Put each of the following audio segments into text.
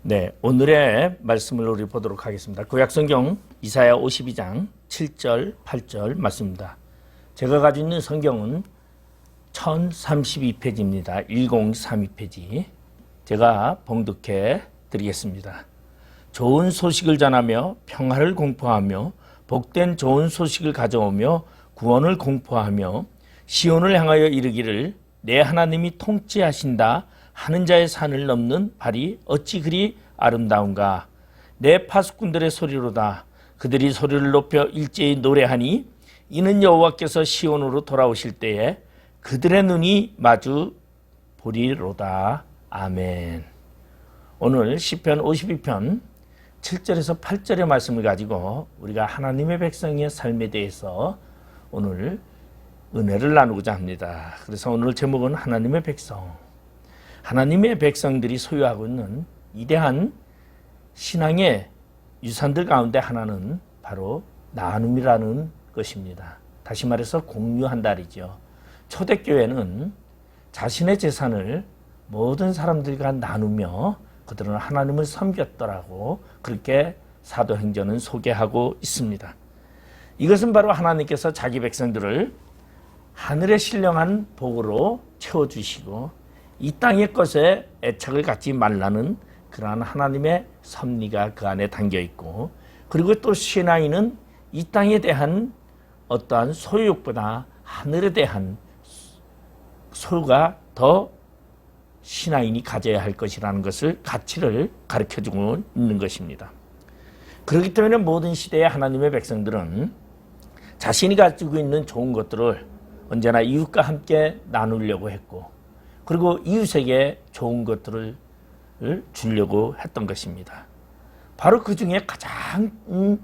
네, 오늘의 말씀을 우리 보도록 하겠습니다. 구약성경 이사야 52장 7절, 8절 말씀입니다. 제가 가지고 있는 성경은 1032페이지입니다. 1032페이지. 제가 봉독해 드리겠습니다. 좋은 소식을 전하며 평화를 공포하며 복된 좋은 소식을 가져오며 구원을 공포하며 시온을 향하여 이르기를 내 하나님이 통치하신다 하는 자의 산을 넘는 발이 어찌 그리 아름다운가. 내 파수꾼들의 소리로다. 그들이 소리를 높여 일제히 노래하니 이는 여호와께서 시온으로 돌아오실 때에 그들의 눈이 마주 보리로다. 아멘. 오늘 시편 52편 7절에서 8절의 말씀을 가지고 우리가 하나님의 백성의 삶에 대해서 오늘 은혜를 나누고자 합니다. 그래서 오늘 제목은 하나님의 백성. 하나님의 백성들이 소유하고 있는 위대한 신앙의 유산들 가운데 하나는 바로 나눔이라는 것입니다. 다시 말해서 공유한다리죠. 초대교회는 자신의 재산을 모든 사람들과 나누며 그들은 하나님을 섬겼더라고 그렇게 사도행전은 소개하고 있습니다. 이것은 바로 하나님께서 자기 백성들을 하늘의 신령한 복으로 채워주시고 이 땅의 것에 애착을 갖지 말라는 그러한 하나님의 섭리가 그 안에 담겨 있고, 그리고 또 신앙인은 이 땅에 대한 어떠한 소유욕보다 하늘에 대한 소유가 더 신앙인이 가져야 할 것이라는 것을 가치를 가르쳐주고 있는 것입니다. 그렇기 때문에 모든 시대의 하나님의 백성들은 자신이 가지고 있는 좋은 것들을 언제나 이웃과 함께 나누려고 했고, 그리고 이웃에게 좋은 것들을 주려고 했던 것입니다. 바로 그 중에 가장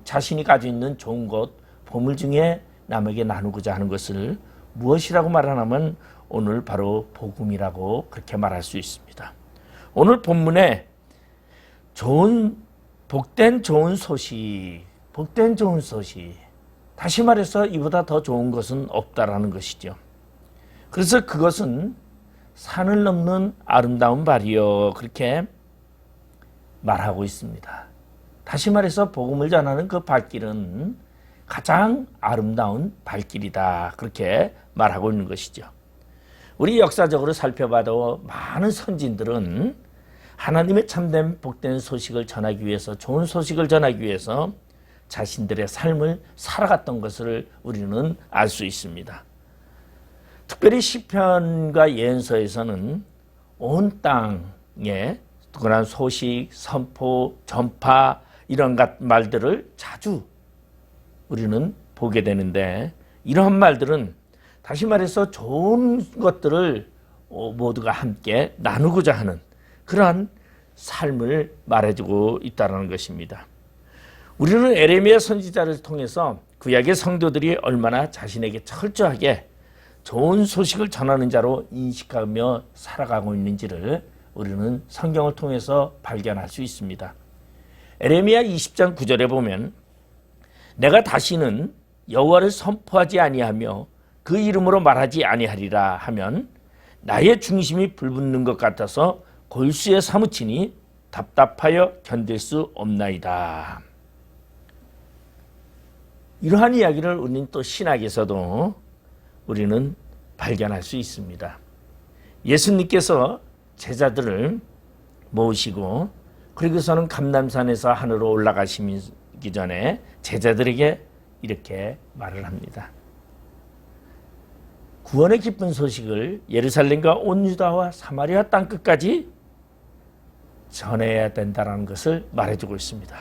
자신이 가지고 있는 좋은 것, 보물 중에 남에게 나누고자 하는 것을 무엇이라고 말하냐면 오늘 바로 복음이라고 그렇게 말할 수 있습니다. 오늘 본문에 복된 좋은 소식, 복된 좋은 소식. 다시 말해서 이보다 더 좋은 것은 없다라는 것이죠. 그래서 그것은 산을 넘는 아름다운 발이요 그렇게 말하고 있습니다. 다시 말해서 복음을 전하는 그 발길은 가장 아름다운 발길이다 그렇게 말하고 있는 것이죠. 우리 역사적으로 살펴봐도 많은 선진들은 하나님의 참된 복된 소식을 전하기 위해서, 좋은 소식을 전하기 위해서 자신들의 삶을 살아갔던 것을 우리는 알 수 있습니다. 특별히 시편과 예언서에서는 온 땅에 그런 소식, 선포, 전파 이런 말들을 자주 우리는 보게 되는데, 이러한 말들은 다시 말해서 좋은 것들을 모두가 함께 나누고자 하는 그러한 삶을 말해주고 있다는 것입니다. 우리는 에레미야 선지자를 통해서 구약의 성도들이 얼마나 자신에게 철저하게 좋은 소식을 전하는 자로 인식하며 살아가고 있는지를 우리는 성경을 통해서 발견할 수 있습니다. 에레미야 20장 9절에 보면 내가 다시는 여호와를 선포하지 아니하며 그 이름으로 말하지 아니하리라 하면 나의 중심이 불붙는 것 같아서 골수에 사무치니 답답하여 견딜 수 없나이다. 이러한 이야기를 우리는 또 신학에서도 우리는 발견할 수 있습니다. 예수님께서 제자들을 모으시고 그리고서는 감람산에서 하늘로 올라가시기 전에 제자들에게 이렇게 말을 합니다. 구원의 기쁜 소식을 예루살렘과 온 유다와 사마리아 땅끝까지 전해야 된다는 것을 말해주고 있습니다.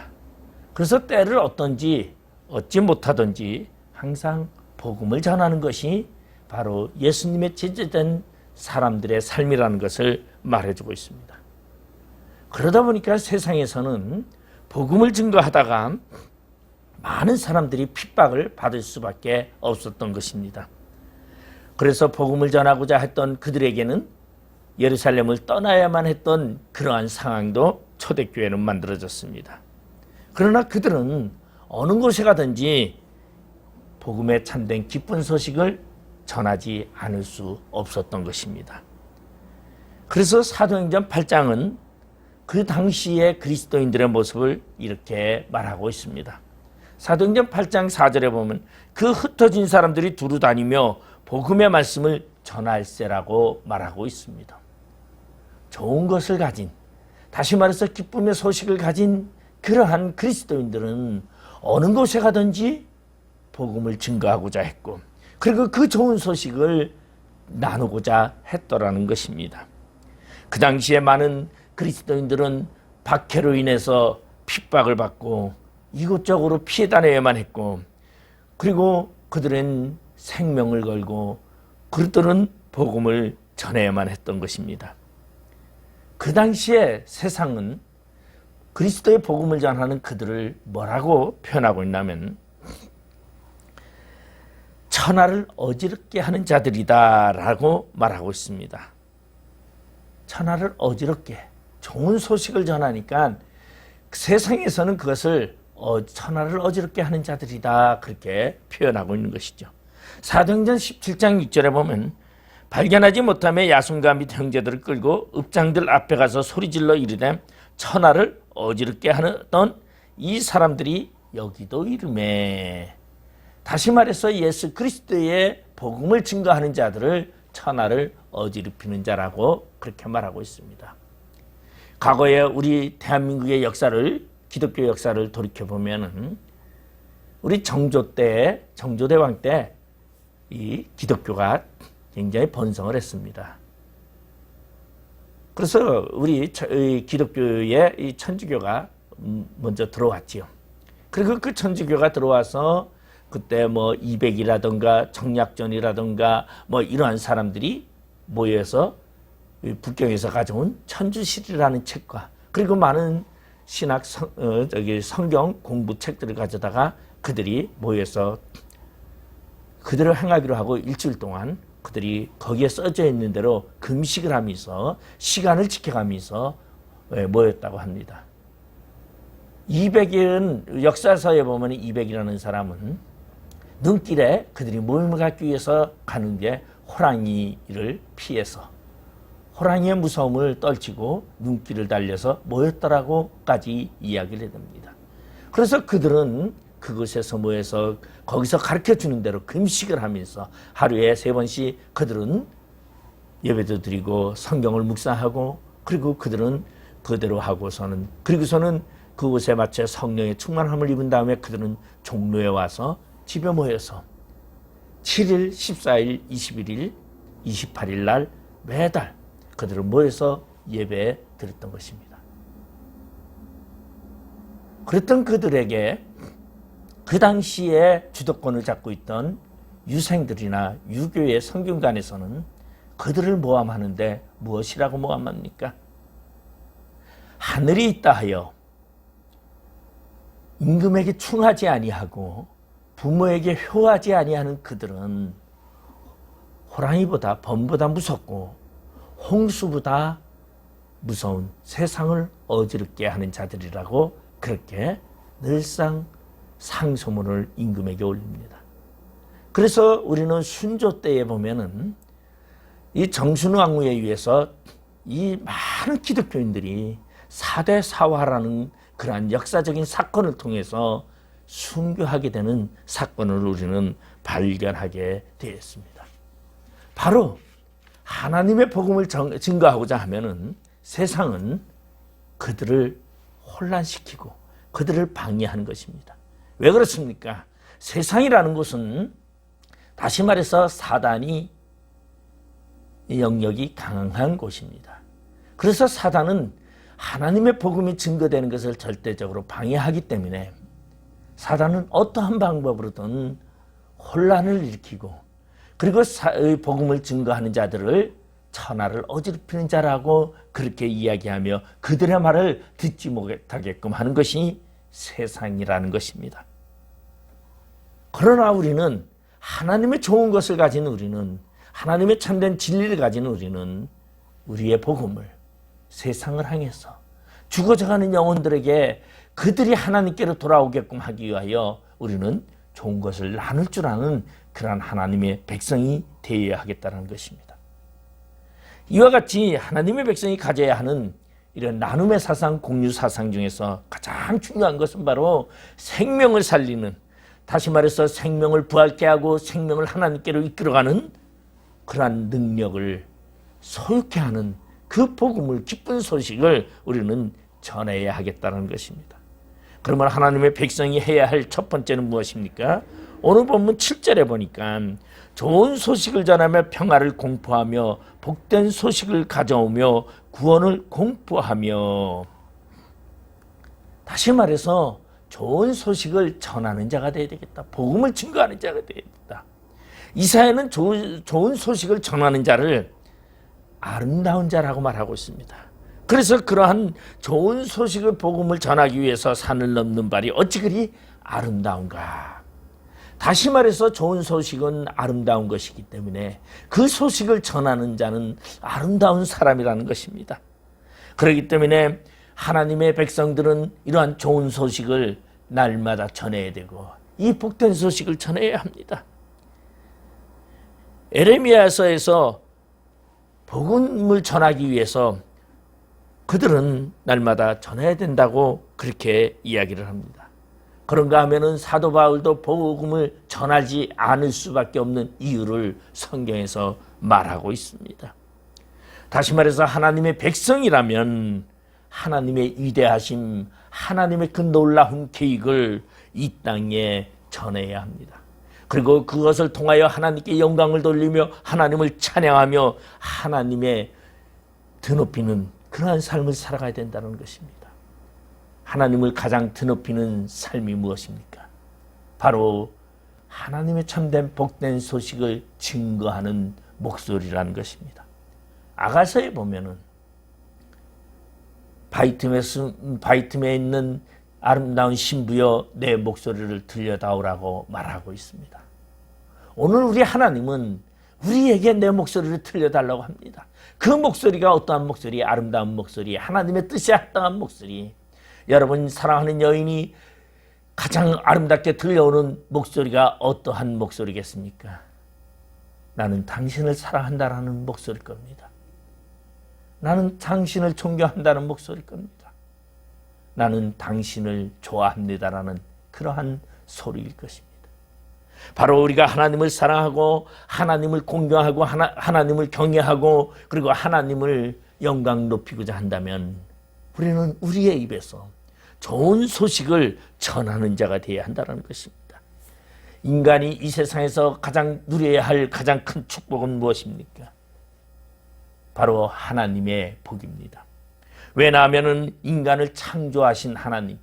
그래서 때를 얻든지 얻지 못하든지 항상 복음을 전하는 것이 바로 예수님의 제자된 사람들의 삶이라는 것을 말해주고 있습니다. 그러다 보니까 세상에서는 복음을 증거하다가 많은 사람들이 핍박을 받을 수밖에 없었던 것입니다. 그래서 복음을 전하고자 했던 그들에게는 예루살렘을 떠나야만 했던 그러한 상황도 초대교회는 만들어졌습니다. 그러나 그들은 어느 곳에 가든지 복음의 참된 기쁜 소식을 전하지 않을 수 없었던 것입니다. 그래서 사도행전 8장은 그 당시의 그리스도인들의 모습을 이렇게 말하고 있습니다. 사도행전 8장 4절에 보면 그 흩어진 사람들이 두루 다니며 복음의 말씀을 전할세라고 말하고 있습니다. 좋은 것을 가진, 다시 말해서 기쁨의 소식을 가진 그러한 그리스도인들은 어느 곳에 가든지 복음을 증거하고자 했고, 그리고 그 좋은 소식을 나누고자 했더라는 것입니다. 그 당시에 많은 그리스도인들은 박해로 인해서 핍박을 받고 이곳저곳으로 피해 다녀야만 했고, 그리고 그들은 생명을 걸고 그들은 복음을 전해야만 했던 것입니다. 그 당시에 세상은 그리스도의 복음을 전하는 그들을 뭐라고 표현하고 있냐면 천하를 어지럽게 하는 자들이다라고 말하고 있습니다. 천하를 어지럽게, 좋은 소식을 전하니까 세상에서는 그것을 천하를 어지럽게 하는 자들이다, 그렇게 표현하고 있는 것이죠. 사도행전 17장 6절에 보면 발견하지 못하며 야손과 및 형제들을 끌고 읍장들 앞에 가서 소리질러 이르되 천하를 어지럽게 하던 이 사람들이 여기도 이르매. 다시 말해서 예수 그리스도의 복음을 증거하는 자들을 천하를 어지럽히는 자라고 그렇게 말하고 있습니다. 과거에 우리 대한민국의 역사를, 기독교 역사를 돌이켜보면 우리 정조대왕 때 이 기독교가 굉장히 번성을 했습니다. 그래서 우리 기독교의 이 천주교가 먼저 들어왔지요. 그리고 그 천주교가 들어와서 그때 뭐 이백이라든가 정약전이라든가 뭐 이러한 사람들이 모여서 북경에서 가져온 천주실이라는 책과 그리고 많은 신학 성경 공부 책들을 가져다가 그들이 모여서 그들을 행하기로 하고 일주일 동안 그들이 거기에 써져 있는 대로 금식을 하면서 시간을 지켜가면서 모였다고 합니다. 이백일은 역사서에 보면 이백이라는 사람은 눈길에 그들이 모임을 갖기 위해서 가는 게 호랑이를 피해서 호랑이의 무서움을 떨치고 눈길을 달려서 모였더라고까지 이야기를 해줍니다. 그래서 그들은 그곳에서 모여서 거기서 가르쳐주는 대로 금식을 하면서 하루에 3번씩 그들은 예배도 드리고 성경을 묵상하고 그리고 그들은 그대로 하고서는 그리고서는 그곳에 맞춰 성령의 충만함을 입은 다음에 그들은 종로에 와서 집에 모여서 7일, 14일, 21일, 28일 날 매달 그들은 모여서 예배 드렸던 것입니다. 그랬던 그들에게 그 당시에 주도권을 잡고 있던 유생들이나 유교의 성균관에서는 그들을 모함하는데 무엇이라고 모함합니까? 하늘이 있다 하여 임금에게 충하지 아니하고 부모에게 효하지 아니하는 그들은 호랑이보다 범보다 무섭고 홍수보다 무서운 세상을 어지럽게 하는 자들이라고 그렇게 늘상 상소문을 임금에게 올립니다. 그래서 우리는 순조 때에 보면은 이 정순 왕후에 의해서 이 많은 기독교인들이 사대사화라는 그러한 역사적인 사건을 통해서 순교하게 되는 사건을 우리는 발견하게 되었습니다. 바로 하나님의 복음을 증거하고자 하면은 세상은 그들을 혼란시키고 그들을 방해하는 것입니다. 왜 그렇습니까? 세상이라는 것은 다시 말해서 사단이 영역이 강한 곳입니다. 그래서 사단은 하나님의 복음이 증거되는 것을 절대적으로 방해하기 때문에 사단은 어떠한 방법으로든 혼란을 일으키고 그리고 복음을 증거하는 자들을 천하를 어지럽히는 자라고 그렇게 이야기하며 그들의 말을 듣지 못하게끔 하는 것이 세상이라는 것입니다. 그러나 우리는 하나님의 좋은 것을 가진 우리는 하나님의 참된 진리를 가진 우리는 우리의 복음을 세상을 향해서 죽어져가는 영혼들에게 그들이 하나님께로 돌아오게끔 하기 위하여 우리는 좋은 것을 나눌 줄 아는 그러한 하나님의 백성이 되어야 하겠다는 것입니다. 이와 같이 하나님의 백성이 가져야 하는 이런 나눔의 사상, 공유 사상 중에서 가장 중요한 것은 바로 생명을 살리는, 다시 말해서 생명을 부활케 하고 생명을 하나님께로 이끌어가는 그러한 능력을 소유케 하는 그 복음을, 기쁜 소식을 우리는 전해야 하겠다는 것입니다. 그러면 하나님의 백성이 해야 할 첫 번째는 무엇입니까? 오늘 본문 7절에 보니까 좋은 소식을 전하며 평화를 공포하며 복된 소식을 가져오며 구원을 공포하며, 다시 말해서 좋은 소식을 전하는 자가 되어야 되겠다. 복음을 증거하는 자가 되어야 되겠다. 이사야는 좋은 소식을 전하는 자를 아름다운 자라고 말하고 있습니다. 그래서 그러한 좋은 소식을, 복음을 전하기 위해서 산을 넘는 발이 어찌 그리 아름다운가. 다시 말해서 좋은 소식은 아름다운 것이기 때문에 그 소식을 전하는 자는 아름다운 사람이라는 것입니다. 그렇기 때문에 하나님의 백성들은 이러한 좋은 소식을 날마다 전해야 되고 이 복된 소식을 전해야 합니다. 에레미야서에서 복음을 전하기 위해서 그들은 날마다 전해야 된다고 그렇게 이야기를 합니다. 그런가 하면은 사도 바울도 복음을 전하지 않을 수밖에 없는 이유를 성경에서 말하고 있습니다. 다시 말해서 하나님의 백성이라면 하나님의 위대하심, 하나님의 그 놀라운 계획을 이 땅에 전해야 합니다. 그리고 그것을 통하여 하나님께 영광을 돌리며 하나님을 찬양하며 하나님의 드높이는 그러한 삶을 살아가야 된다는 것입니다. 하나님을 가장 드높이는 삶이 무엇입니까? 바로 하나님의 참된 복된 소식을 증거하는 목소리라는 것입니다. 아가서에 보면은 바이틈에 있는 아름다운 신부여 내 목소리를 들려다오라고 말하고 있습니다. 오늘 우리 하나님은 우리에게 내 목소리를 들려달라고 합니다. 그 목소리가 어떠한 목소리? 아름다운 목소리, 하나님의 뜻에 합당한 목소리. 여러분, 사랑하는 여인이 가장 아름답게 들려오는 목소리가 어떠한 목소리겠습니까? 나는 당신을 사랑한다라는 목소리일 겁니다. 나는 당신을 존경한다는 목소리일 겁니다. 나는 당신을 좋아합니다라는 그러한 소리일 것입니다. 바로 우리가 하나님을 사랑하고 하나님을 공경하고 하나님을 경외하고 그리고 하나님을 영광 높이고자 한다면 우리는 우리의 입에서 좋은 소식을 전하는 자가 되어야 한다는 것입니다. 인간이 이 세상에서 가장 누려야 할 가장 큰 축복은 무엇입니까? 바로 하나님의 복입니다. 왜냐하면 인간을 창조하신 하나님,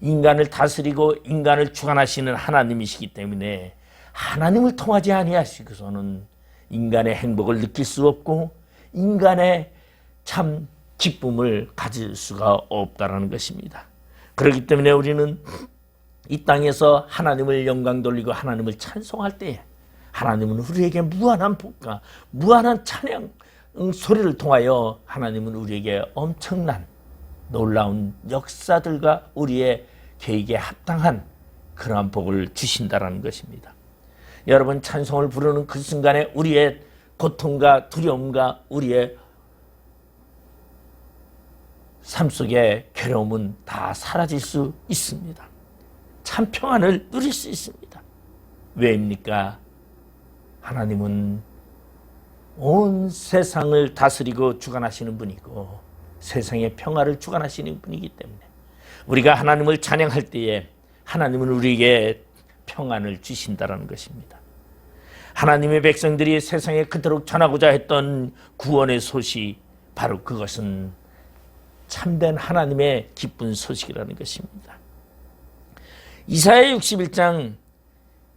인간을 다스리고 인간을 주관하시는 하나님이시기 때문에 하나님을 통하지 아니하시고서는 인간의 행복을 느낄 수 없고 인간의 참 기쁨을 가질 수가 없다는 것입니다. 그렇기 때문에 우리는 이 땅에서 하나님을 영광 돌리고 하나님을 찬송할 때에 하나님은 우리에게 무한한 복과 무한한 찬양 소리를 통하여 하나님은 우리에게 엄청난 놀라운 역사들과 우리의 계획에 합당한 그러한 복을 주신다라는 것입니다. 여러분, 찬송을 부르는 그 순간에 우리의 고통과 두려움과 우리의 삶 속의 괴로움은 다 사라질 수 있습니다. 참 평안을 누릴 수 있습니다. 왜입니까? 하나님은 온 세상을 다스리고 주관하시는 분이고 세상의 평화를 주관하시는 분이기 때문에 우리가 하나님을 찬양할 때에 하나님은 우리에게 평안을 주신다는 것입니다. 하나님의 백성들이 세상에 그토록 전하고자 했던 구원의 소식, 바로 그것은 참된 하나님의 기쁜 소식이라는 것입니다. 이사야 61장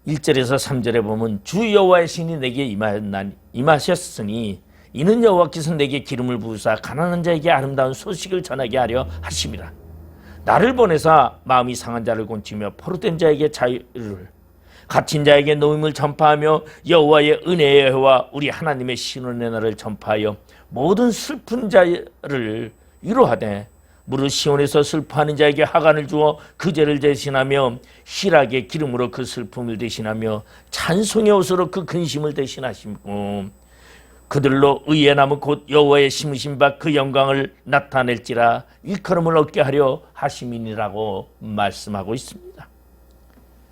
1절에서 3절에 보면 주 여호와의 신이 내게 임하셨으니 이는 여호와께서 내게 기름을 부으사 가난한 자에게 아름다운 소식을 전하게 하려 하심이라. 나를 보내사 마음이 상한 자를 곤치며 포로된 자에게 자유를, 갇힌 자에게 노임을 전파하며 여호와의 은혜의 해와 우리 하나님의 신원의 날을 전파하여 모든 슬픈 자를 위로하되 무릇 시온에서 슬퍼하는 자에게 하간을 주어 그 죄를 대신하며 희락의 기름으로 그 슬픔을 대신하며 찬송의 옷으로 그 근심을 대신하시고 그들로 의의 나무 곧 여호와의 심으신 바 그 영광을 나타낼지라 일컬음을 얻게 하려 하심이니라고 말씀하고 있습니다.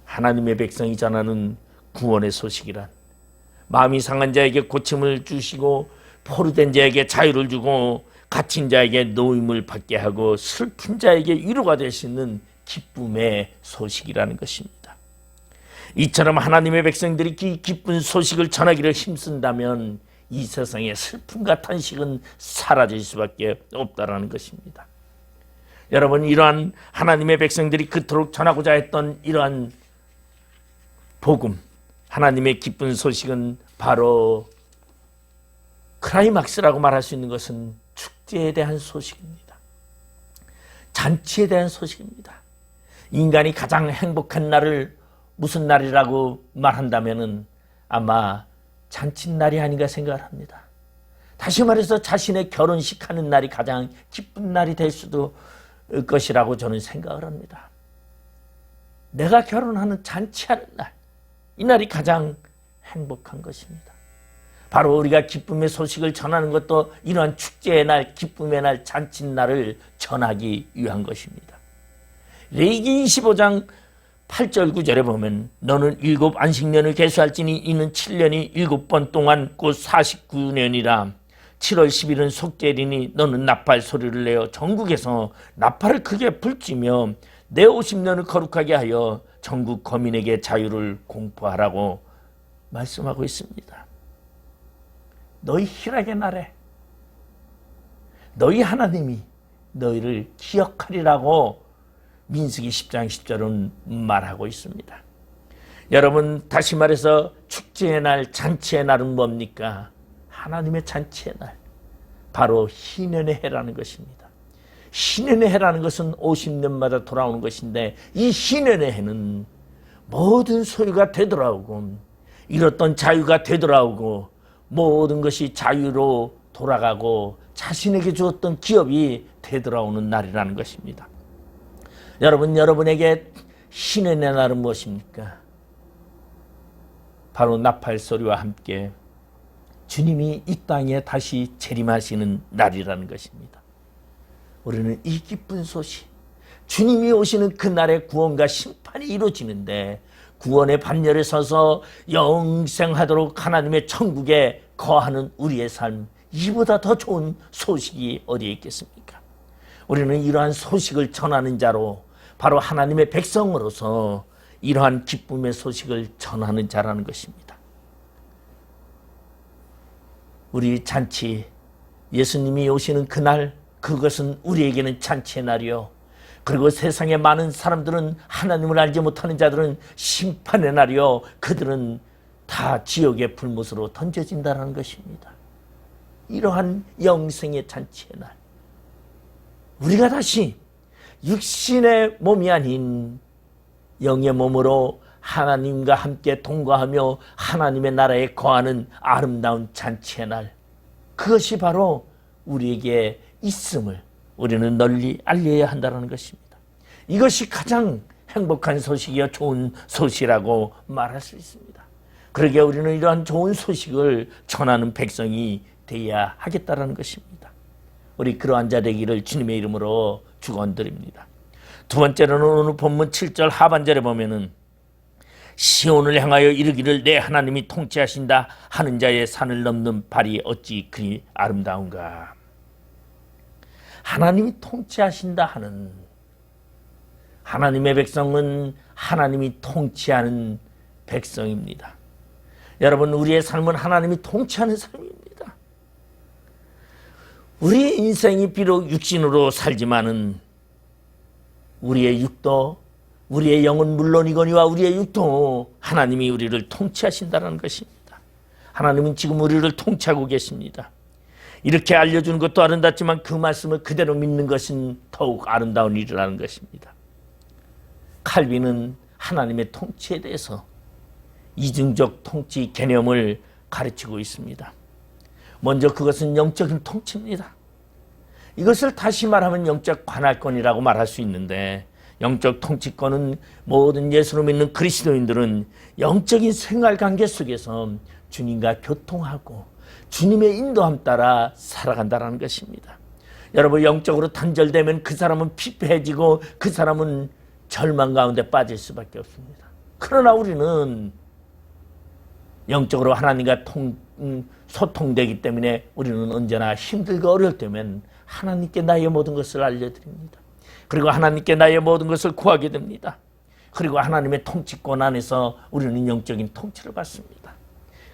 하나님의 백성이 전하는 구원의 소식이란 마음이 상한 자에게 고침을 주시고 포로된 자에게 자유를 주고 갇힌 자에게 노임을 받게 하고 슬픈 자에게 위로가 되시는 기쁨의 소식이라는 것입니다. 이처럼 하나님의 백성들이 이 기쁜 소식을 전하기를 힘쓴다면 이 세상의 슬픔과 탄식은 사라질 수밖에 없다라는 것입니다. 여러분, 이러한 하나님의 백성들이 그토록 전하고자 했던 이러한 복음, 하나님의 기쁜 소식은 바로 클라이막스라고 말할 수 있는 것은 축제에 대한 소식입니다. 잔치에 대한 소식입니다. 인간이 가장 행복한 날을 무슨 날이라고 말한다면은 아마 잔칫날이 아닌가 생각을 합니다. 다시 말해서 자신의 결혼식 하는 날이 가장 기쁜 날이 될 수도 것이라고 저는 생각을 합니다. 내가 결혼하는 잔치하는 날, 이 날이 가장 행복한 것입니다. 바로 우리가 기쁨의 소식을 전하는 것도 이러한 축제의 날, 기쁨의 날, 잔칫날을 전하기 위한 것입니다. 레위기 25장 8절 9절에 보면 너는 7 안식년을 계수할지니 이는 7년이 7번 동안 곧 49년이라 7월 10일은 속죄일이니 너는 나팔 소리를 내어 전국에서 나팔을 크게 불지며 내 50년을 거룩하게 하여 전국 거민에게 자유를 공포하라고 말씀하고 있습니다. 너희 희락의 날에 너희 하나님이 너희를 기억하리라고 민수기 10장 10절은 말하고 있습니다. 여러분, 다시 말해서 축제의 날, 잔치의 날은 뭡니까? 하나님의 잔치의 날, 바로 희년의 해라는 것입니다. 희년의 해라는 것은 50년마다 돌아오는 것인데 이 희년의 해는 모든 소유가 되돌아오고 잃었던 자유가 되돌아오고 모든 것이 자유로 돌아가고 자신에게 주었던 기업이 되돌아오는 날이라는 것입니다. 여러분, 여러분에게 희년의 날은 무엇입니까? 바로 나팔 소리와 함께 주님이 이 땅에 다시 재림하시는 날이라는 것입니다. 우리는 이 기쁜 소식, 주님이 오시는 그날의 구원과 심판이 이루어지는데 구원의 반열에 서서 영생하도록 하나님의 천국에 거하는 우리의 삶, 이보다 더 좋은 소식이 어디에 있겠습니까? 우리는 이러한 소식을 전하는 자로, 바로 하나님의 백성으로서 이러한 기쁨의 소식을 전하는 자라는 것입니다. 우리 잔치, 예수님이 오시는 그날, 그것은 우리에게는 잔치의 날이요, 그리고 세상의 많은 사람들은, 하나님을 알지 못하는 자들은 심판의 날이요, 그들은 다 지옥의 불못으로 던져진다는 것입니다. 이러한 영생의 잔치의 날, 우리가 다시 육신의 몸이 아닌 영의 몸으로 하나님과 함께 동거하며 하나님의 나라에 거하는 아름다운 잔치의 날, 그것이 바로 우리에게 있음을 우리는 널리 알려야 한다는 것입니다. 이것이 가장 행복한 소식이요, 좋은 소식이라고 말할 수 있습니다. 그러기에 우리는 이러한 좋은 소식을 전하는 백성이 되어야 하겠다는 것입니다. 우리 그러한 자 되기를 주님의 이름으로 축원드립니다. 두 번째로는 오늘 본문 7절 하반절에 보면은 시온을 향하여 이르기를 내 하나님이 통치하신다 하는 자의 산을 넘는 발이 어찌 그리 아름다운가. 하나님이 통치하신다 하는, 하나님의 백성은 하나님이 통치하는 백성입니다. 여러분, 우리의 삶은 하나님이 통치하는 삶입니다. 우리의 인생이 비록 육신으로 살지만은 우리의 육도, 우리의 영은 물론이거니와 우리의 육도 하나님이 우리를 통치하신다는 것입니다. 하나님은 지금 우리를 통치하고 계십니다. 이렇게 알려주는 것도 아름답지만 그 말씀을 그대로 믿는 것은 더욱 아름다운 일이라는 것입니다. 칼빈은 하나님의 통치에 대해서 이중적 통치 개념을 가르치고 있습니다. 먼저 그것은 영적인 통치입니다. 이것을 다시 말하면 영적 관할권이라고 말할 수 있는데, 영적 통치권은 모든 예수를 믿는 그리스도인들은 영적인 생활관계 속에서 주님과 교통하고 주님의 인도함 따라 살아간다는 것입니다. 여러분, 영적으로 단절되면 그 사람은 피폐해지고 그 사람은 절망 가운데 빠질 수밖에 없습니다. 그러나 우리는 영적으로 하나님과 소통되기 때문에 우리는 언제나 힘들고 어려울 때면 하나님께 나의 모든 것을 알려드립니다. 그리고 하나님께 나의 모든 것을 구하게 됩니다. 그리고 하나님의 통치권 안에서 우리는 영적인 통치를 받습니다.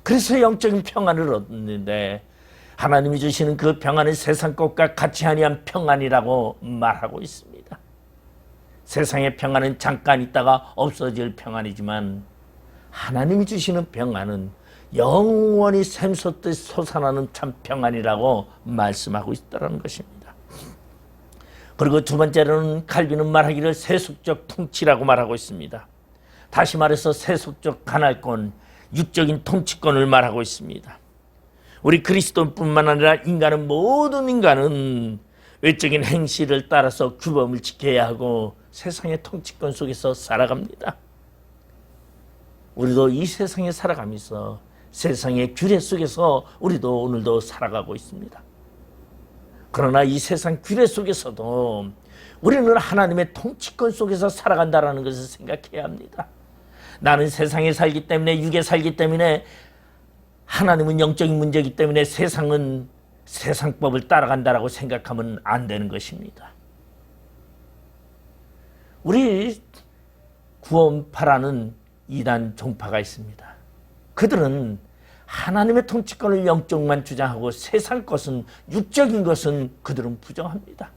그래서 영적인 평안을 얻는데, 하나님이 주시는 그 평안은 세상 것과 같이 아니한 평안이라고 말하고 있습니다. 세상의 평안은 잠깐 있다가 없어질 평안이지만 하나님이 주시는 평안은 영원히 샘솟듯 솟아나는 참 평안이라고 말씀하고 있다는 것입니다. 그리고 두 번째로는 칼빈은 말하기를 세속적 통치라고 말하고 있습니다. 다시 말해서 세속적 관할권, 육적인 통치권을 말하고 있습니다. 우리 그리스도뿐만 아니라 모든 인간은 외적인 행실을 따라서 규범을 지켜야 하고 세상의 통치권 속에서 살아갑니다. 우리도 이 세상에 살아가면서 세상의 규례 속에서 우리도 오늘도 살아가고 있습니다. 그러나 이 세상 규례 속에서도 우리는 하나님의 통치권 속에서 살아간다는 것을 생각해야 합니다. 나는 세상에 살기 때문에, 육에 살기 때문에, 하나님은 영적인 문제이기 때문에 세상은 세상법을 따라간다라고 생각하면 안 되는 것입니다. 우리 구원파라는 이단 종파가 있습니다. 그들은 하나님의 통치권을 영적만 주장하고 세상 것은, 육적인 것은 그들은 부정합니다.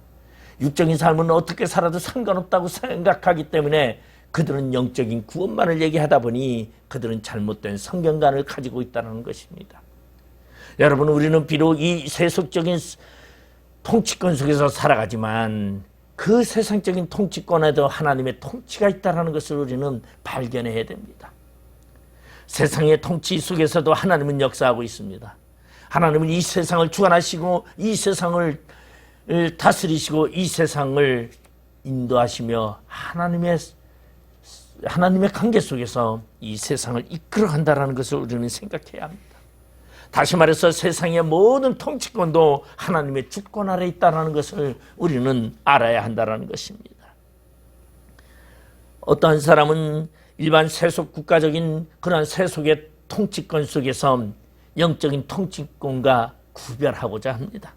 육적인 삶은 어떻게 살아도 상관없다고 생각하기 때문에 그들은 영적인 구원만을 얘기하다 보니 그들은 잘못된 성경관을 가지고 있다는 것입니다. 여러분, 우리는 비록 이 세속적인 통치권 속에서 살아가지만 그 세상적인 통치권에도 하나님의 통치가 있다는 것을 우리는 발견해야 됩니다. 세상의 통치 속에서도 하나님은 역사하고 있습니다. 하나님은 이 세상을 주관하시고 이 세상을 다스리시고 이 세상을 인도하시며 하나님의 관계 속에서 이 세상을 이끌어간다는 것을 우리는 생각해야 합니다. 다시 말해서 세상의 모든 통치권도 하나님의 주권 아래 있다는 것을 우리는 알아야 한다는 것입니다. 어떠한 사람은 일반 세속 국가적인 그러한 세속의 통치권 속에서 영적인 통치권과 구별하고자 합니다.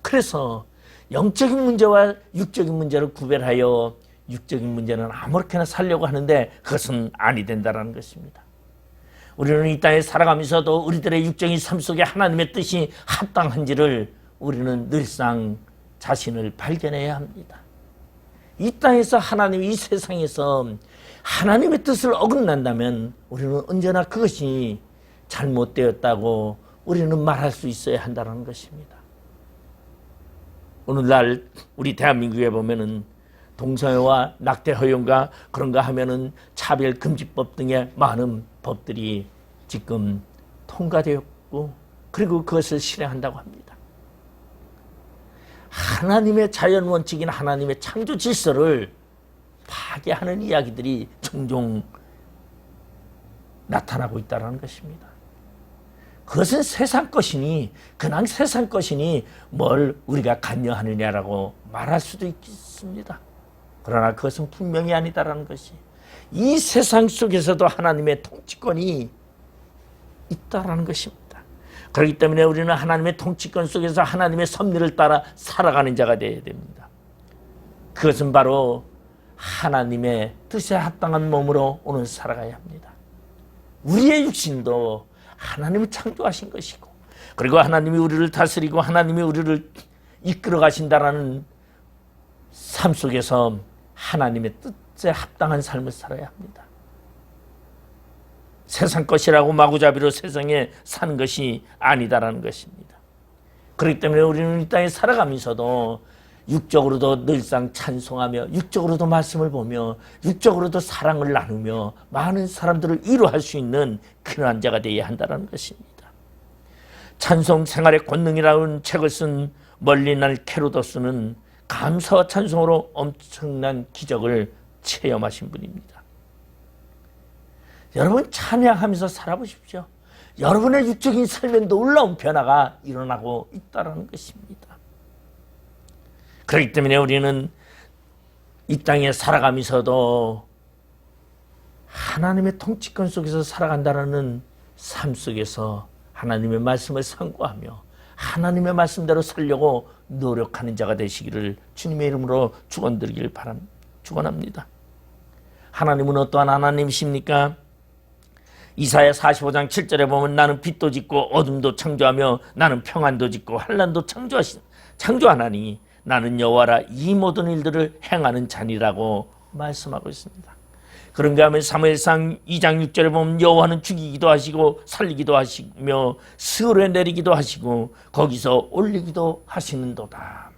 그래서 영적인 문제와 육적인 문제를 구별하여 육적인 문제는 아무렇게나 살려고 하는데 그것은 아니 된다는 것입니다. 우리는 이 땅에 살아가면서도 우리들의 육적인 삶 속에 하나님의 뜻이 합당한지를 우리는 늘상 자신을 발견해야 합니다. 이 땅에서 하나님, 이 세상에서 하나님의 뜻을 어긋난다면 우리는 언제나 그것이 잘못되었다고 우리는 말할 수 있어야 한다는 것입니다. 오늘날 우리 대한민국에 보면은 동성애와 낙태 허용과 그런가 하면은 차별금지법 등의 많은 법들이 지금 통과되었고, 그리고 그것을 실행한다고 합니다. 하나님의 자연 원칙인 하나님의 창조 질서를 파괴하는 이야기들이 종종 나타나고 있다는 것입니다. 그것은 세상 것이니, 그냥 세상 것이니 뭘 우리가 관여하느냐라고 말할 수도 있겠습니다. 그러나 그것은 분명히 아니다라는 것이, 이 세상 속에서도 하나님의 통치권이 있다라는 것입니다. 그렇기 때문에 우리는 하나님의 통치권 속에서 하나님의 섭리를 따라 살아가는 자가 되어야 됩니다. 그것은 바로 하나님의 뜻에 합당한 몸으로 오늘 살아가야 합니다. 우리의 육신도 하나님이 창조하신 것이고, 그리고 하나님이 우리를 다스리고 하나님이 우리를 이끌어 가신다라는 삶 속에서 하나님의 뜻에 합당한 삶을 살아야 합니다. 세상 것이라고 마구잡이로 세상에 사는 것이 아니다라는 것입니다. 그렇기 때문에 우리는 이 땅에 살아가면서도 육적으로도 늘상 찬송하며, 육적으로도 말씀을 보며, 육적으로도 사랑을 나누며 많은 사람들을 위로할 수 있는 그러한 자가 되어야 한다는 것입니다. 찬송 생활의 권능이라는 책을 쓴 멀리날 케로도스는 감사와 찬송으로 엄청난 기적을 체험하신 분입니다. 여러분, 찬양하면서 살아보십시오. 여러분의 육적인 삶에 놀라운 변화가 일어나고 있다는 것입니다. 그렇기 때문에 우리는 이 땅에 살아가면서도 하나님의 통치권 속에서 살아간다는 삶 속에서 하나님의 말씀을 상고하며 하나님의 말씀대로 살려고 노력하는 자가 되시기를 주님의 이름으로 축원드리길 축원합니다. 하나님은 어떠한 하나님이십니까? 이사야 45장 7절에 보면 나는 빛도 짓고 어둠도 창조하며 나는 평안도 짓고 환난도 창조하나니 나는 여호와라 이 모든 일들을 행하는 자니라고 말씀하고 있습니다. 그런가 하면 사무엘상 2장 6절에 보면 여호와는 죽이기도 하시고 살리기도 하시며 스올에 내리기도 하시고 거기서 올리기도 하시는도다.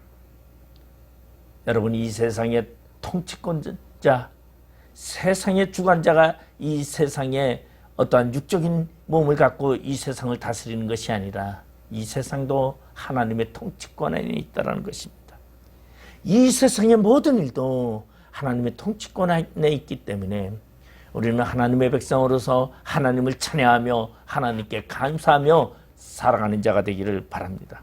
여러분, 이 세상의 통치권자, 세상의 주관자가 이 세상에 어떠한 육적인 몸을 갖고 이 세상을 다스리는 것이 아니라 이 세상도 하나님의 통치권 안에 있다는 것입니다. 이 세상의 모든 일도 하나님의 통치권 안에 있기 때문에 우리는 하나님의 백성으로서 하나님을 찬양하며 하나님께 감사하며 살아가는 자가 되기를 바랍니다.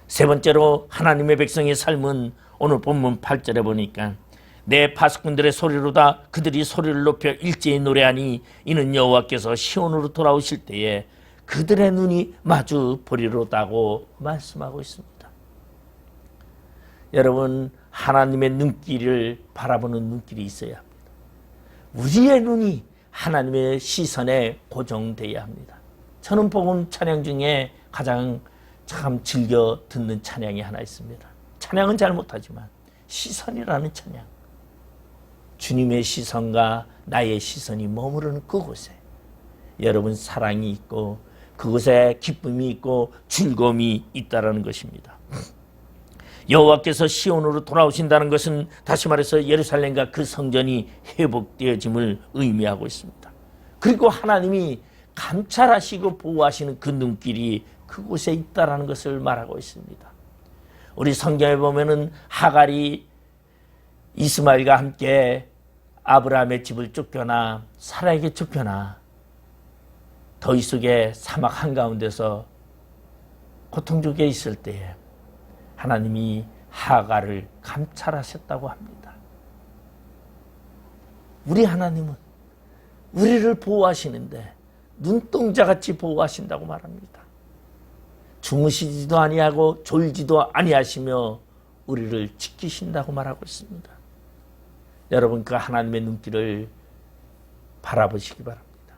세 번째로 하나님의 백성의 삶은 오늘 본문 8절에 보니까 내 파수꾼들의 소리로다 그들이 소리를 높여 일제히 노래하니 이는 여호와께서 시온으로 돌아오실 때에 그들의 눈이 마주 보리로다고 말씀하고 있습니다. 여러분, 하나님의 눈길을 바라보는 눈길이 있어야 합니다. 우리의 눈이 하나님의 시선에 고정되어야 합니다. 저는 복음 찬양 중에 가장 참 즐겨 듣는 찬양이 하나 있습니다. 찬양은 잘 못하지만 시선이라는 찬양. 주님의 시선과 나의 시선이 머무르는 그곳에 여러분 사랑이 있고 그곳에 기쁨이 있고 즐거움이 있다는 것입니다. 여호와께서 시온으로 돌아오신다는 것은 다시 말해서 예루살렘과 그 성전이 회복되어짐을 의미하고 있습니다. 그리고 하나님이 감찰하시고 보호하시는 그 눈길이 그곳에 있다는 것을 말하고 있습니다. 우리 성경에 보면은 하갈이 이스마엘과 함께 아브라함의 집을 쫓겨나 사라에게 쫓겨나 더이속의 사막 한가운데서 고통중에 있을 때에 하나님이 하갈을 감찰하셨다고 합니다. 우리 하나님은 우리를 보호하시는데 눈동자같이 보호하신다고 말합니다. 주무시지도 아니하고 졸지도 아니하시며 우리를 지키신다고 말하고 있습니다. 여러분, 그 하나님의 눈길을 바라보시기 바랍니다.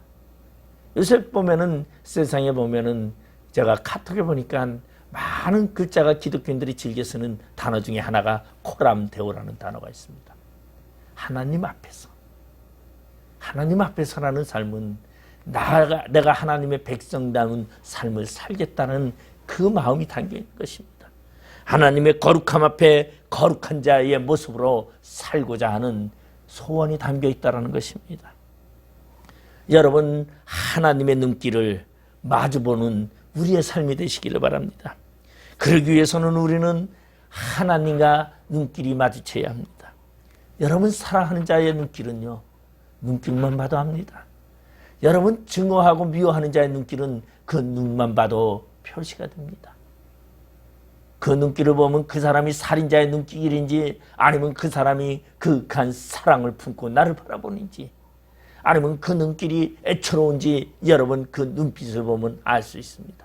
요새 보면은 세상에 보면은 제가 카톡에 보니까 많은 글자가 기독교인들이 즐겨 쓰는 단어 중에 하나가 코람데오라는 단어가 있습니다. 하나님 앞에서라는 삶은 내가 하나님의 백성다운 삶을 살겠다는 그 마음이 담겨 있는 것입니다. 하나님의 거룩함 앞에 거룩한 자의 모습으로 살고자 하는 소원이 담겨 있다는 것입니다. 여러분, 하나님의 눈길을 마주보는 우리의 삶이 되시기를 바랍니다. 그러기 위해서는 우리는 하나님과 눈길이 마주쳐야 합니다. 여러분, 사랑하는 자의 눈길은요, 눈길만 봐도 합니다. 여러분, 증오하고 미워하는 자의 눈길은 그 눈만 봐도 표시가 됩니다. 그 눈길을 보면 그 사람이 살인자의 눈길인지 아니면 그 사람이 그윽한 사랑을 품고 나를 바라보는지 아니면 그 눈길이 애처로운지 여러분 그 눈빛을 보면 알 수 있습니다.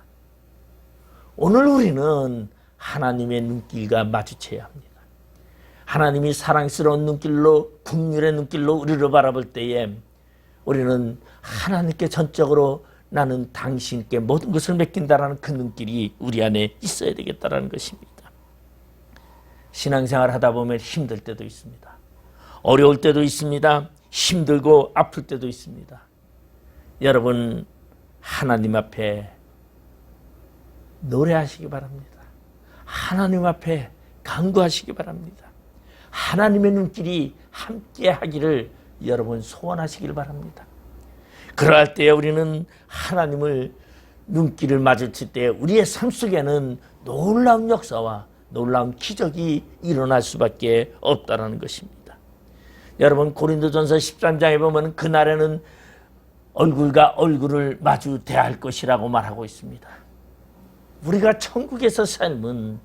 오늘 우리는 하나님의 눈길과 마주쳐야 합니다. 하나님이 사랑스러운 눈길로 긍휼의 눈길로 우리를 바라볼 때에 우리는 하나님께 전적으로 나는 당신께 모든 것을 맡긴다라는 그 눈길이 우리 안에 있어야 되겠다라는 것입니다. 신앙생활 하다 보면 힘들 때도 있습니다. 어려울 때도 있습니다. 힘들고 아플 때도 있습니다. 여러분, 하나님 앞에 노래하시기 바랍니다. 하나님 앞에 간구하시기 바랍니다. 하나님의 눈길이 함께 하기를 여러분 소원하시길 바랍니다. 그러할 때에 우리는 하나님을 눈길을 마주칠 때 우리의 삶 속에는 놀라운 역사와 놀라운 기적이 일어날 수밖에 없다는 것입니다. 여러분, 고린도전서 13장에 보면 그날에는 얼굴과 얼굴을 마주 대할 것이라고 말하고 있습니다. 우리가 천국에서 삶은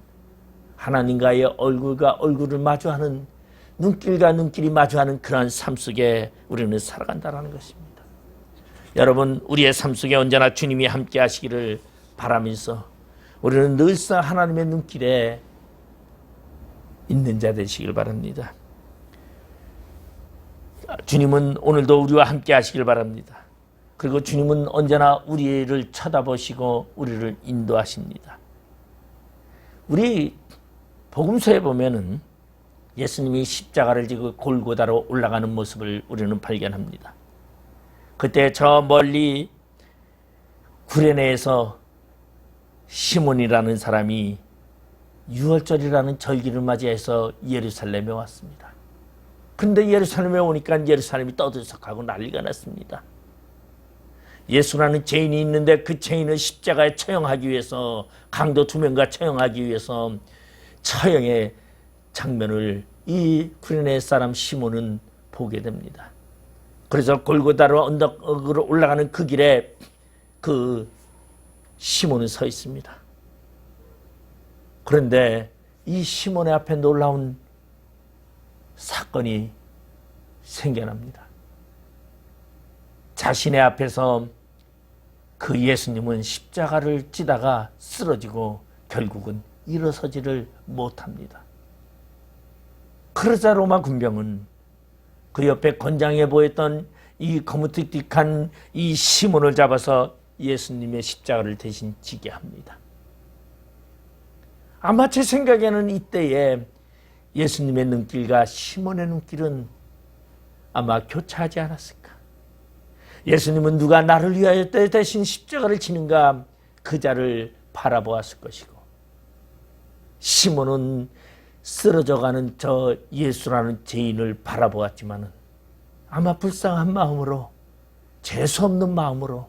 하나님과의 얼굴과 얼굴을 마주하는, 눈길과 눈길이 마주하는 그러한 삶 속에 우리는 살아간다는 것입니다. 여러분, 우리의 삶 속에 언제나 주님이 함께 하시기를 바라면서 우리는 늘상 하나님의 눈길에 있는 자 되시길 바랍니다. 주님은 오늘도 우리와 함께 하시길 바랍니다. 그리고 주님은 언제나 우리를 쳐다보시고 우리를 인도하십니다. 우리 복음서에 보면은 예수님이 십자가를 지고 골고다로 올라가는 모습을 우리는 발견합니다. 그때 저 멀리 구레네에서 시몬이라는 사람이 유월절이라는 절기를 맞이해서 예루살렘에 왔습니다. 근데 예루살렘에 오니까 예루살렘이 떠들썩하고 난리가 났습니다. 예수라는 죄인이 있는데 그 죄인을 십자가에 처형하기 위해서, 강도 2명과 처형하기 위해서 처형의 장면을 이 구레네 사람 시몬은 보게 됩니다. 그래서 골고다로 언덕으로 올라가는 그 길에 그 시몬은 서 있습니다. 그런데 이 시몬의 앞에 놀라운 사건이 생겨납니다. 자신의 앞에서 그 예수님은 십자가를 지다가 쓰러지고 결국은 일어서지를 못합니다. 그러자 로마 군병은 그 옆에 건장해 보였던 이 거무튀틱한 이 시몬을 잡아서 예수님의 십자가를 대신 지게 합니다. 아마 제 생각에는 이때에 예수님의 눈길과 시몬의 눈길은 아마 교차하지 않았을까. 예수님은 누가 나를 위하여 대신 십자가를 지는가, 그 자를 바라보았을 것이고, 시몬은 쓰러져가는 저 예수라는 죄인을 바라보았지만은 아마 불쌍한 마음으로, 재수없는 마음으로,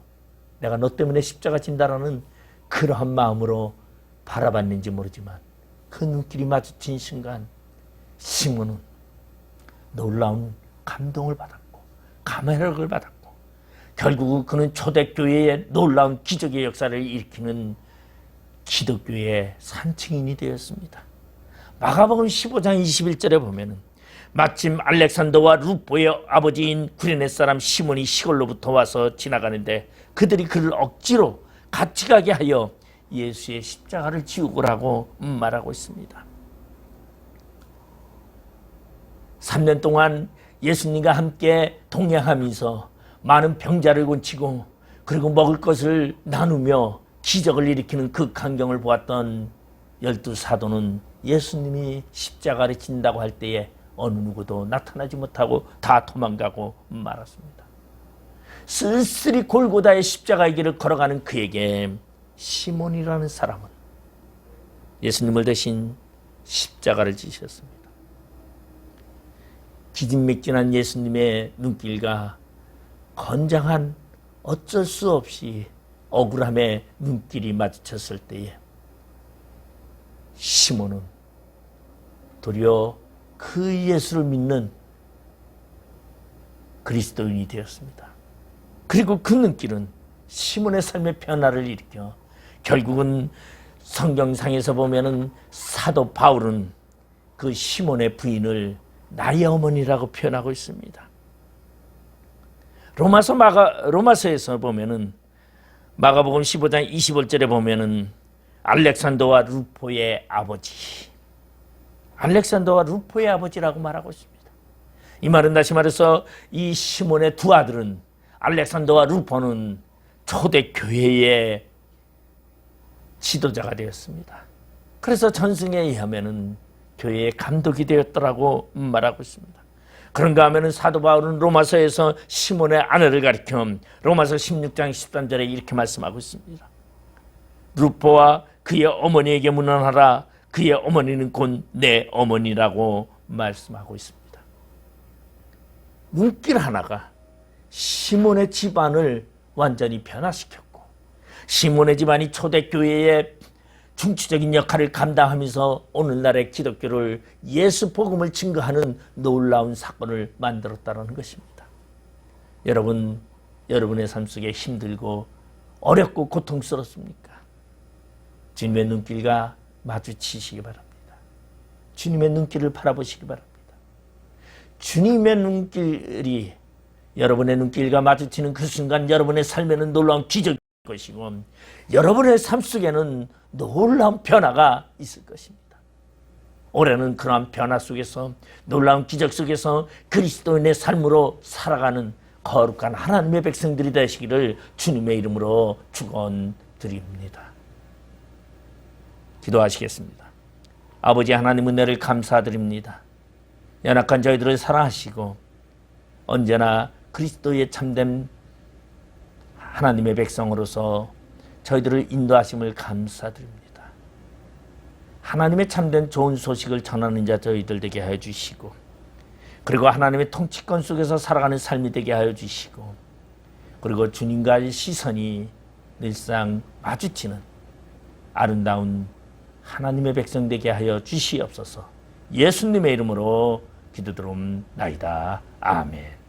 내가 너 때문에 십자가 진다라는 그러한 마음으로 바라봤는지 모르지만 그 눈길이 마주친 순간 시몬은 놀라운 감동을 받았고 감회를 받았고, 결국 그는 초대교회의 놀라운 기적의 역사를 일으키는 기독교의 산증인이 되었습니다. 마가복음 15장 21절에 보면은 마침 알렉산더와 루포의 아버지인 구레네 사람 시몬이 시골로부터 와서 지나가는데 그들이 그를 억지로 같이 가게 하여 예수의 십자가를 지우고라고 말하고 있습니다. 3년 동안 예수님과 함께 동행하면서 많은 병자를 고치고 그리고 먹을 것을 나누며 기적을 일으키는 그 광경을 보았던 12사도는 예수님이 십자가를 진다고 할 때에 어느 누구도 나타나지 못하고 다 도망가고 말았습니다. 쓸쓸히 골고다의 십자가의 길을 걸어가는 그에게 시몬이라는 사람은 예수님을 대신 십자가를 지셨습니다. 기진맥진한 예수님의 눈길과 건장한 어쩔 수 없이 억울함의 눈길이 마주쳤을 때에 시몬은 도리어 그 예수를 믿는 그리스도인이 되었습니다. 그리고 그 눈길은 시몬의 삶의 변화를 일으켜 결국은 성경상에서 보면은 사도 바울은 그 시몬의 부인을 나의 어머니라고 표현하고 있습니다. 로마서에서 보면은 마가복음 15장 25절에 보면은 알렉산더와 루포의 아버지, 알렉산더와 루포의 아버지라고 말하고 있습니다. 이 말은 다시 말해서 이 시몬의 두 아들은 알렉산더와 루포는 초대 교회의 지도자가 되었습니다. 그래서 전승에 의하면은 교회의 감독이 되었더라고 말하고 있습니다. 그런가 하면은 사도 바울은 로마서에서 시몬의 아내를 가리켜 로마서 16장 13절에 이렇게 말씀하고 있습니다. 루포와 그의 어머니에게 문안하라. 그의 어머니는 곧 내 어머니라고 말씀하고 있습니다. 눈길 하나가 시몬의 집안을 완전히 변화시켰고, 시몬의 집안이 초대교회의 중추적인 역할을 감당하면서 오늘날의 기독교를, 예수 복음을 증거하는 놀라운 사건을 만들었다는 것입니다. 여러분, 여러분의 삶 속에 힘들고 어렵고 고통스럽습니까? 주님의 눈길과 마주치시기 바랍니다. 주님의 눈길을 바라보시기 바랍니다. 주님의 눈길이 여러분의 눈길과 마주치는 그 순간 여러분의 삶에는 놀라운 기적이 있을 것이고 여러분의 삶 속에는 놀라운 변화가 있을 것입니다. 올해는 그러한 변화 속에서 놀라운 기적 속에서 그리스도인의 삶으로 살아가는 거룩한 하나님의 백성들이 되시기를 주님의 이름으로 축원드립니다. 기도하시겠습니다. 아버지 하나님 은혜를 감사드립니다. 연약한 저희들을 사랑하시고 언제나 그리스도의 참된 하나님의 백성으로서 저희들을 인도하심을 감사드립니다. 하나님의 참된 좋은 소식을 전하는 자 저희들 되게 하여 주시고 그리고 하나님의 통치권 속에서 살아가는 삶이 되게 하여 주시고 그리고 주님과의 시선이 늘상 마주치는 아름다운 하나님의 백성 되게 하여 주시옵소서. 예수님의 이름으로 기도드리옵나이다. 아멘.